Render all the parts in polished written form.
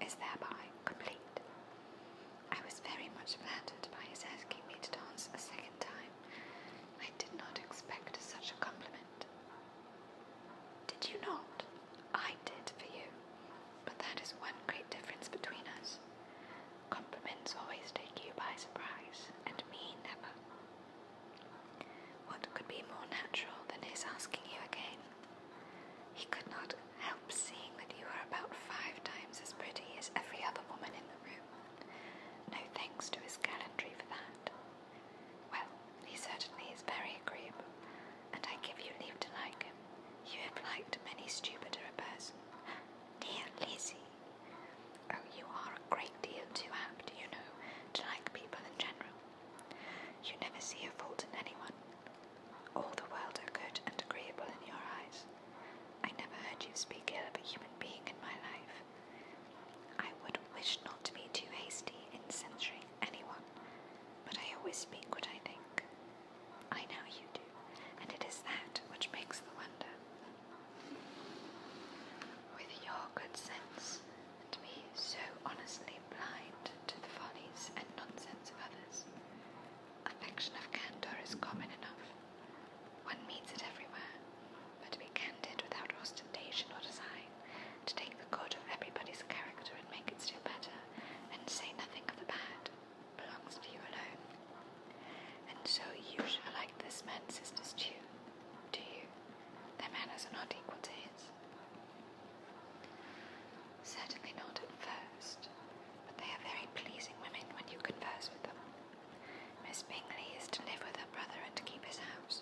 is thereby complete. I was very much flattered by his asking me to dance a second time. I did not expect such a compliment. Did you not? I did for you. But that is one great difference between us. Compliments always take you by surprise, and me never. What could be more natural than his asking you again? He could not help seeing that you are about 5 times as pretty as every other woman in the room. No thanks to his gallantry for that. Well, he certainly is very agreeable, and I give you leave to like him. You have liked many stupider a person. Dear Lizzie. Oh, you are a great deal too apt, you know, to like people in general. You never see a fault in anyone. All the world are good and agreeable in your eyes. I never heard you speak ill of a human being in my life. I would wish not to be too hasty in censuring anyone, but I always speak what I think. I know you do, and it is that which makes the wonder. With your good sense, and me so honestly blind to the follies and nonsense of others, affection of candour is common enough. One meets it everywhere, but to be candid without ostentation or design, to take the good of everybody's character and make it still better, and say nothing of the bad, belongs to you alone. And so you shall like this man's sister stew, do you? Their manners are not equal to his. Certainly not at first, but they are very pleasing women when you converse with them. Miss Bingley is to live with her brother and to keep his house,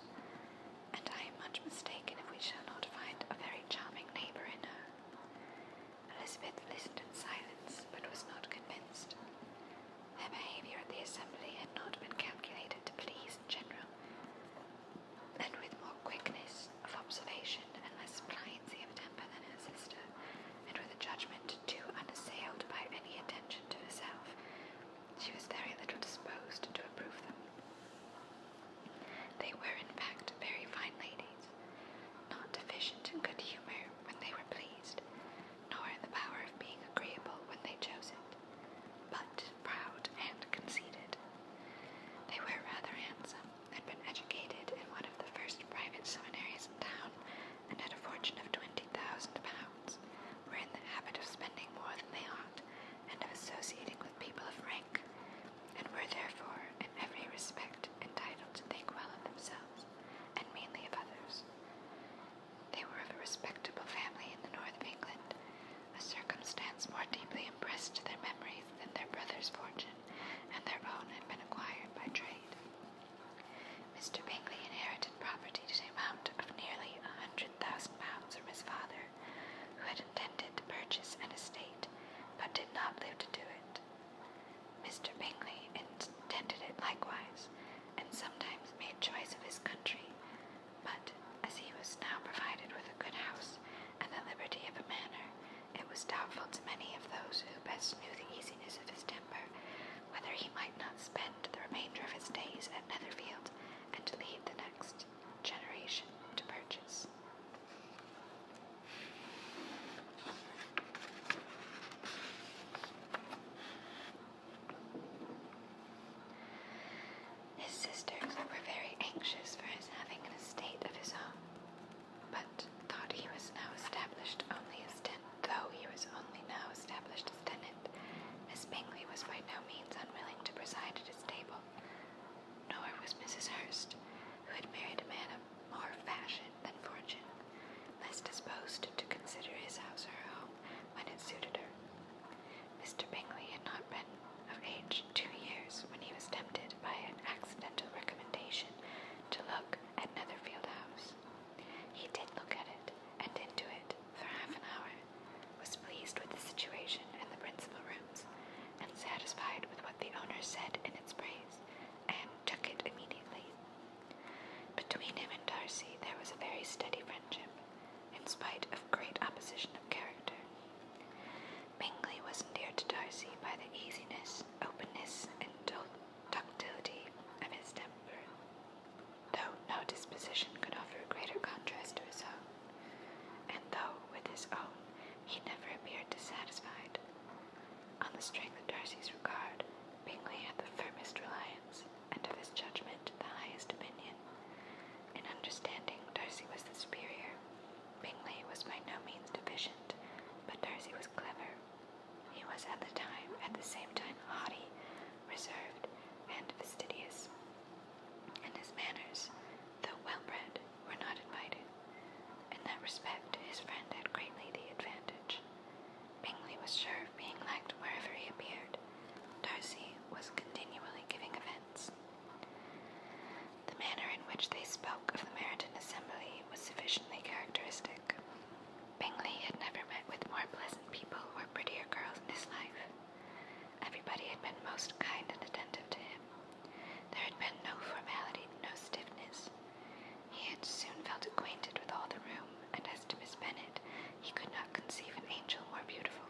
and I am much mistaken if we shall not find a very charming neighbour in her. Elizabeth listened in silence, but was not convinced. Their behaviour at the assembly had not been calculated to please in general, and with more quickness of observation and less pliancy of temper than her sister, and with a judgment too unassailed by any attention to herself, she was very little disposed to approve them. They were, in fact, very fine ladies, not deficient in good humour when they were pleased, nor in the power of being agreeable when they chose it, but proud and conceited. They were rather handsome, had been educated in one of the first private seminaries in town, and had a fortune of £20,000, were in the habit of spending more than they ought, and of associating with people of rank, and were therefore in every respect entitled to think well of themselves, and mainly of others. They were of a respectable family in the north of England, a circumstance more deeply impressed to their memories than their brother's fortune, and their own had been acquired by trade. Mr. Bingley inherited property to the amount of nearly £100,000 from his father, who had intended to purchase an estate, but did not live to do it. Mr. Bingley intended it likewise, and sometimes made choice of his country, but as he was now provided with a good house and the liberty of a manor, it was doubtful to many of those who best knew the easiness of his temper, whether he might not spend the remainder of his days at Netherfield, and to leave the next generation to purchase. His sisters were very anxious for his having an estate of his own, but thought he was now established only as tenant. Miss Bingley was by no means unwilling to preside at his table, nor was Mrs. Hurst, who had married a man of more fashion than fortune, the strength of Darcy's regard, Bingley had the firmest reliance, and of his judgment the highest opinion. In understanding, Darcy was the superior. Bingley was by no means deficient, but Darcy was clever. He was at the same time haughty, reserved, and fastidious, and his manners, though well-bred, were not invited. In that respect, his friend had greatly the advantage. Bingley was sure of being liked wherever he appeared. Darcy was continually giving events. The manner in which they spoke of the Meryton assembly was sufficiently characteristic. Bingley had never met with more pleasant people or prettier girls in his life. Everybody had been most kind and attentive to him. There had been no formality, no stiffness. He had soon felt acquainted with all the room, and as to Miss Bennet, he could not conceive an angel more beautiful.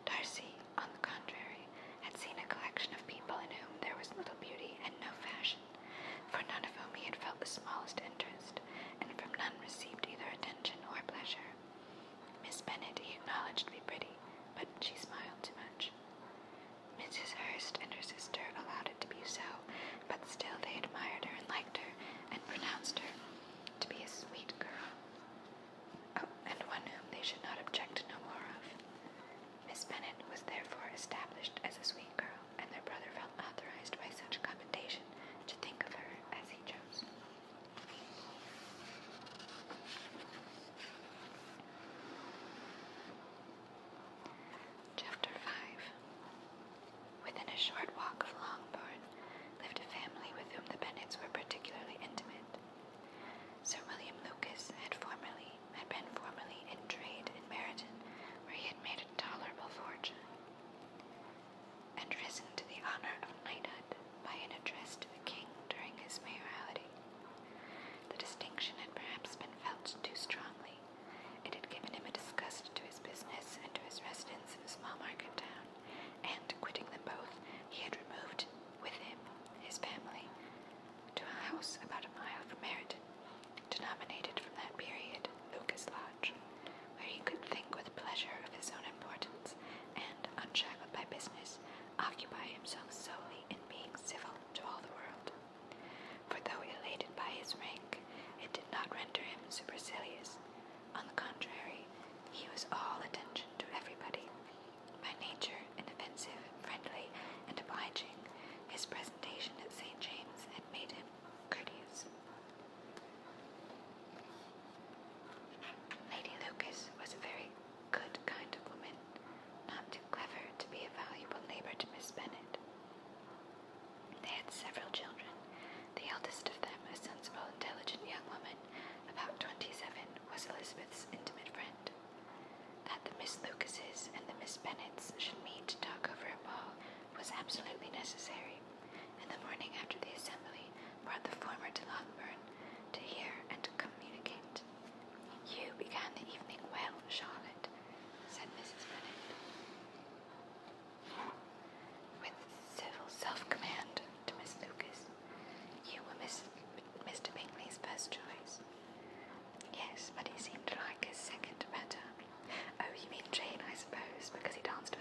Darcy, on the contrary, had seen a collection of people in whom there was little beauty and no fashion, for none of whom he had felt the smallest interest, and from none received either attention or pleasure. Miss Bennet he acknowledged to be pretty, but she smiled too much. Mrs. Hurst and her sister allowed it to be so, but still they admired her and liked her, and pronounced her to be a sweet girl. Oh, and one whom they should not object to know more of. Miss Bennet was therefore established as a sweet girl, and their brother felt authorized by such commendation to think of her as he chose. Chapter 5. Within a short walk of Longbourn lived a family with whom the Bennets were particularly intimate. Sir William Lucas had been formerly in trade in Meryton, where he had made a tolerable fortune, and risen to the honor of knighthood by an address to the king during his mayoralty. The distinction had perhaps been felt too strongly. It had given him a disgust to his business and to his residence in a small market town, and, quitting them both, he had removed with him his family to a house about a mile from Meryton, denominated from that period Lucas Lodge, where he could think with pleasure of his own importance, and, unshackled by business, occupy himself solely in being civil to all the world. For though elated by his rank, it did not render him supercilious. On the contrary, he was all attention to everybody. By nature inoffensive, friendly, and obliging, his presentation at St. James had made him courteous. Lady Lucas was a very good kind of woman, not too clever to be a valuable neighbor to Miss Bennet. They had several children. The eldest of them, a sensible, intelligent young woman, about 27, was Elizabeth's intimate friend. That the Miss Lucases and the Miss Bennets should meet to talk over a ball was absolutely necessary, and the morning after the assembly brought the former to Longbourn to hear and to communicate. "You began the evening well, Charlotte," said Mrs. Bennet, with civil self-command to Miss Lucas. "You were Mr. Bingley's first choice." "Yes, but he seemed to like his second better." "Oh, you mean Jane, I suppose, because he danced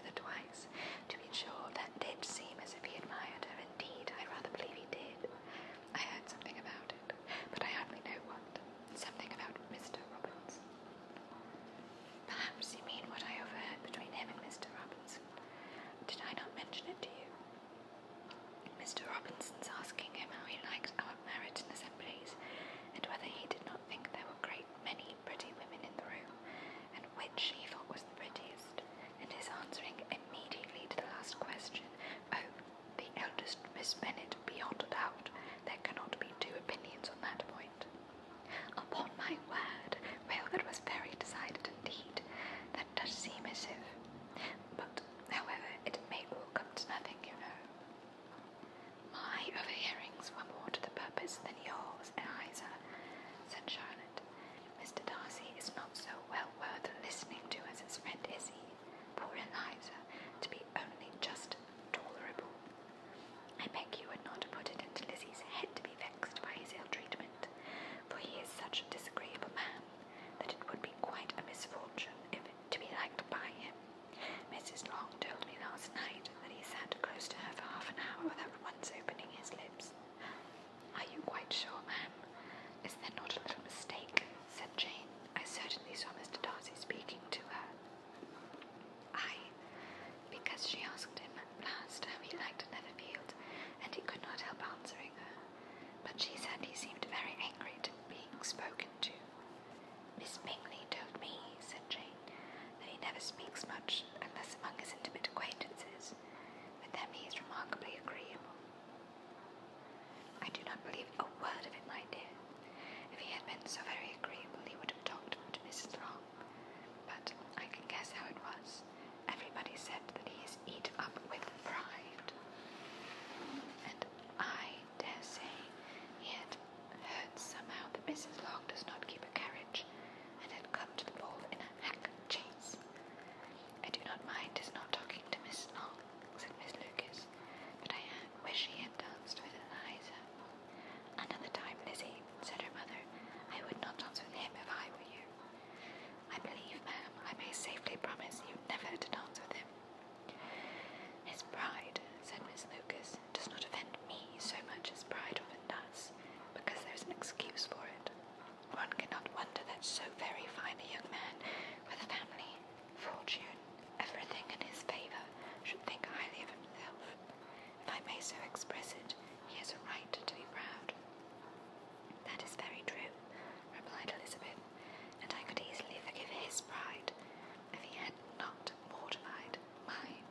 speaks much unless among his intimate acquaintances. With them he is remarkably agreeable. I do not believe a word of it, my dear. If he had been so very agreeable, he would have talked to Mrs. Long. But I can guess how it was. Everybody said that he is eat up with pride. And I dare say he had heard somehow that Mrs. Long does not keep a carriage, and had come to the ball in a hack chaise. I do not mind his not talking to Miss Long, said Miss Lucas, but I wish he had danced with Eliza. Another time, Lizzie, said her mother, I would not dance with him if I were you. I believe, ma'am, I may safely promise you never to dance with him. His pride, said Miss Lucas, does not offend me so much as pride often does, because there's an excuse for it. One cannot wonder that so very fine a young man, with a family, fortune, everything in his favour, should think highly of himself. If I may so express it, he has a right to be proud. That is very true, replied Elizabeth, and I could easily forgive his pride if he had not mortified mine.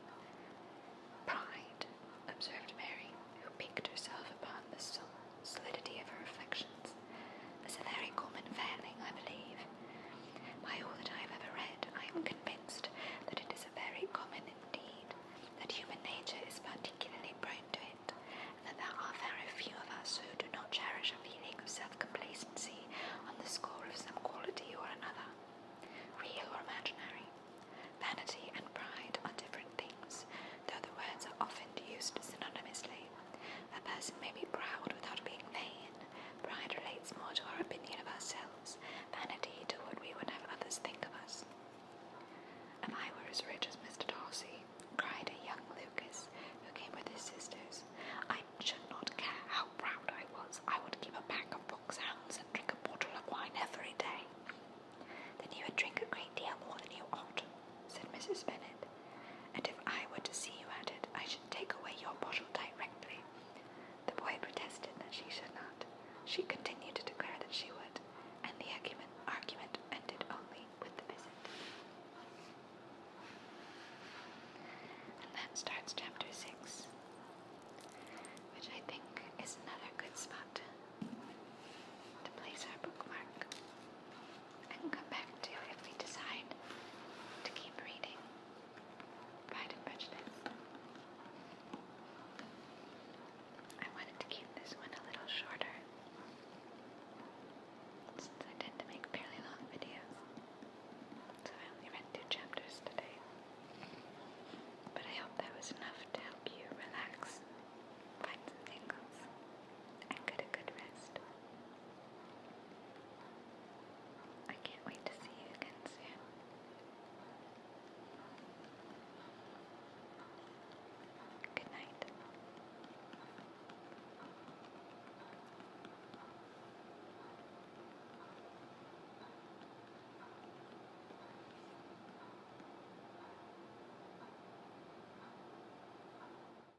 Pride, observed Mary, who piqued herself upon the solidity of her affections, is a very common failing, I believe. By all that I have ever read, I am convinced that it is a very common indeed, that human nature is particularly prone to it, and that there are very few of us who do not cherish a feeling of self-complacency on the score of some quality or another, real or imaginary. Vanity and pride are different things, though the words are often used synonymously. A person may be proud without being vain. Pride relates more to our opinion of ourselves, vanity to what we would have others think of us. If I were as rich as Mr. Darcy, cried a young Lucas, who came with his sisters, I should not care how proud I was. I would keep a pack of foxhounds and drink a bottle of wine every day. Then you would drink a great deal more than you ought, said Mrs. Bennet, and if I were to see you at it, I should take away your bottle directly. The boy protested that she should not. She continued to declare that she would, and the argument ended only with the visit. And that starts chapter